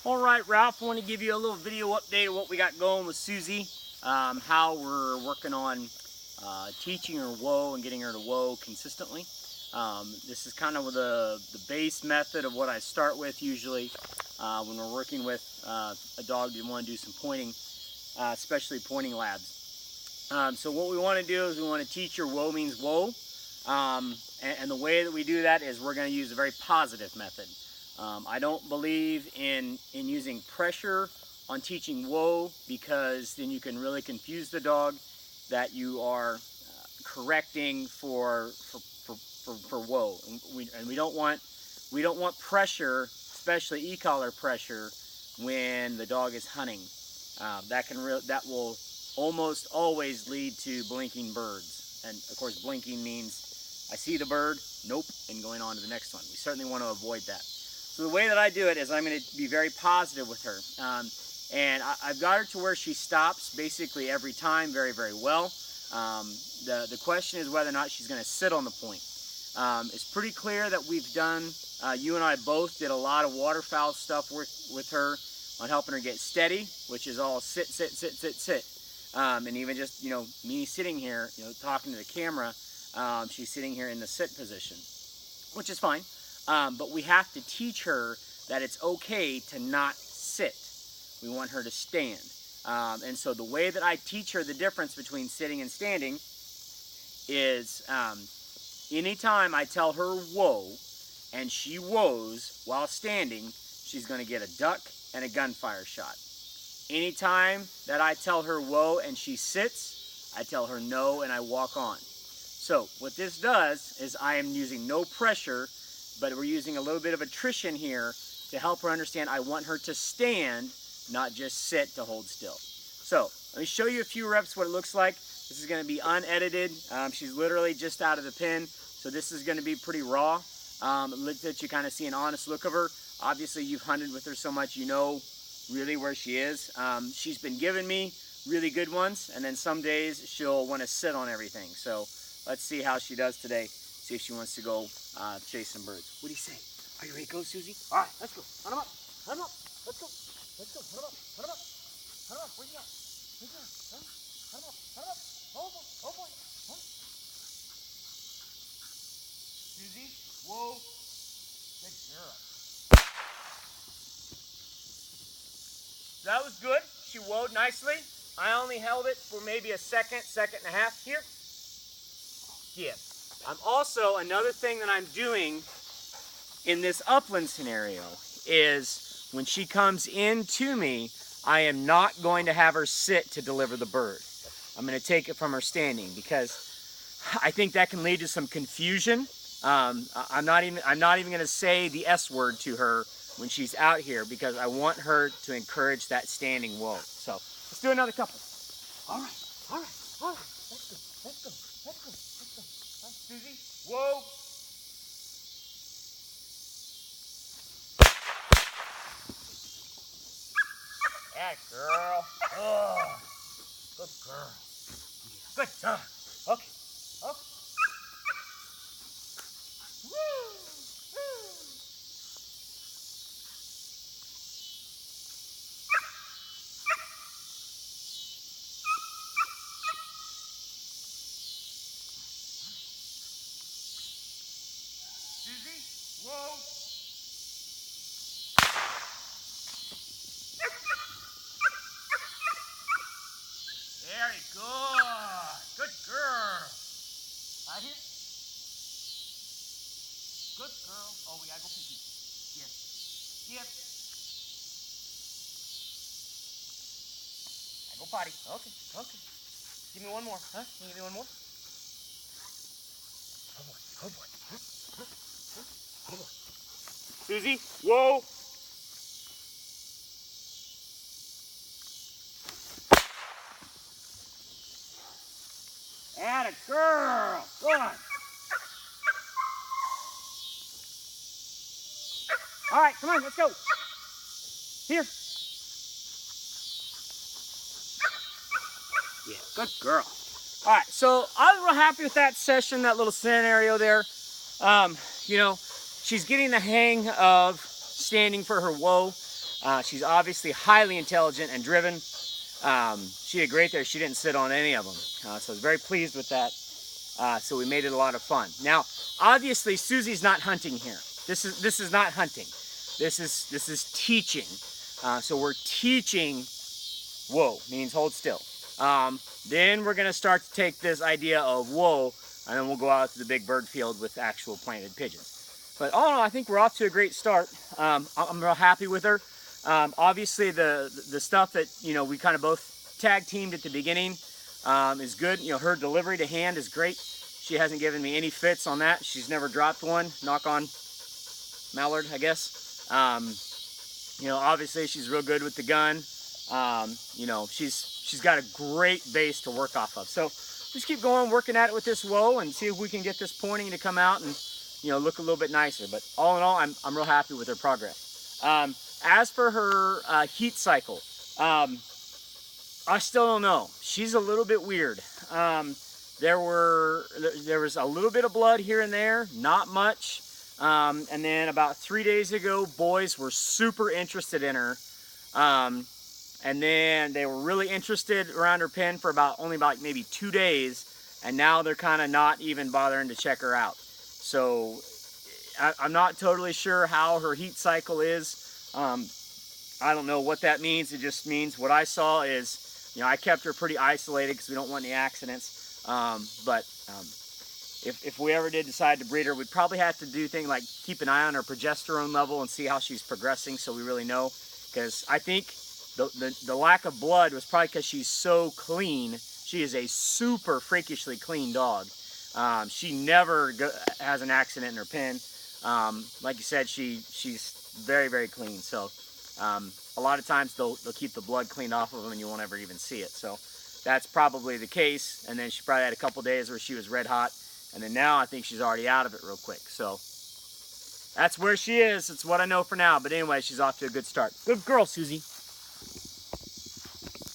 All right, Ralph, I want to give you a little video update of what we got going with Susie, how we're working on teaching her whoa and getting her to whoa consistently. This is kind of the base method of what I start with usually when we're working with a dog that want to do some pointing, especially pointing labs. So what we want to do is we want to teach her whoa means whoa, and the way that we do that is we're going to use a very positive method. I don't believe in using pressure on teaching whoa, because then you can really confuse the dog that you are correcting for whoa, and we don't want pressure, especially e-collar pressure, when the dog is hunting. That will almost always lead to blinking birds, and of course blinking means I see the bird, nope, and going on to the next one. We certainly want to avoid that. So the way that I do it is I'm going to be very positive with her, and I've got her to where she stops basically every time very, very well. The question is whether or not she's going to sit on the point. It's pretty clear that we've done, you and I both did a lot of waterfowl stuff with her on helping her get steady, which is all sit, sit, sit, sit, sit. And even just, me sitting here, talking to the camera, she's sitting here in the sit position, which is fine. But we have to teach her that it's okay to not sit. We want her to stand. And so the way that I teach her the difference between sitting and standing is anytime I tell her whoa and she whoas while standing, she's going to get a duck and a gunfire shot. Anytime that I tell her whoa and she sits, I tell her no and I walk on. So what this does is I am using no pressure, but we're using a little bit of attrition here to help her understand I want her to stand, not just sit to hold still. So let me show you a few reps what it looks like. This is going to be unedited. She's literally just out of the pen, so this is going to be pretty raw. That you kind of see an honest look of her. Obviously you've hunted with her so much you know really where she is. She's been giving me really good ones, and then some days she'll want to sit on everything. So let's see how she does today. See if she wants to go chase some birds. What do you say? Are you ready to go, Susie? All right, let's go. Hunt him up. Hunt him up. Let's go. Let's go. Hunt him up. Hunt him up. Hunt him up. Where's he at? Where's he at? Hunt him up. Hunt him up. Oh boy. Oh boy. Huh? Susie, whoa. Good girl. That was good. She whoa nicely. I only held it for maybe a second, second and a half. Here. Yeah. I'm also, another thing that I'm doing in this upland scenario is when she comes in to me, I am not going to have her sit to deliver the bird. I'm going to take it from her standing, because I think that can lead to some confusion. I'm not even going to say the S word to her when she's out here, because I want her to encourage that standing whoa. So let's do another couple. All right, all right, all right. Let's go, let's go, let's go, let's go. Susie, whoa. Yeah, girl. Oh, good girl. Good dog. Okay, okay. Woo, woo. Susie, whoa. Very good. Good girl. Right here. Good girl. Oh, we gotta go pee-pee. Here. Here. I go potty. Okay, okay. Give me one more, huh? Can you give me one more? Oh boy, oh boy. Oh boy. Susie, whoa. Atta girl. Good. All right, come on, let's go. Here. Yeah, good girl. All right, so I was real happy with that session, that little scenario there. She's getting the hang of standing for her whoa. She's obviously highly intelligent and driven. She did great there. She didn't sit on any of them. So I was very pleased with that. So we made it a lot of fun. Now, obviously, Susie's not hunting here. This is not hunting. This is teaching. So we're teaching. Whoa means hold still. Then we're gonna start to take this idea of whoa, and then we'll go out to the big bird field with actual planted pigeons. But all in all, I think we're off to a great start. I'm real happy with her. Obviously, the stuff that we kind of both tag teamed at the beginning is good. Her delivery to hand is great. She hasn't given me any fits on that. She's never dropped one. Knock on Mallard, I guess. Obviously she's real good with the gun. She's got a great base to work off of. So just keep going, working at it with this whoa, and see if we can get this pointing to come out and look a little bit nicer. But all in all, I'm real happy with her progress. As for her heat cycle, I still don't know. She's a little bit weird. There was a little bit of blood here and there, not much. And then about 3 days ago, boys were super interested in her. And then they were really interested around her pen for only about maybe 2 days. And now they're kind of not even bothering to check her out. So I'm not totally sure how her heat cycle is. I don't know what that means. It just means what I saw is, I kept her pretty isolated because we don't want any accidents. If we ever did decide to breed her, we'd probably have to do things like keep an eye on her progesterone level and see how she's progressing, so we really know. Because I think the lack of blood was probably because she's so clean. She is a super freakishly clean dog. She never has an accident in her pen. Like you said, she's very, very clean. So a lot of times they'll keep the blood cleaned off of them and you won't ever even see it. So that's probably the case. And then she probably had a couple days where she was red hot. And then now I think she's already out of it real quick. So that's where she is. It's what I know for now. But anyway, she's off to a good start. Good girl, Susie.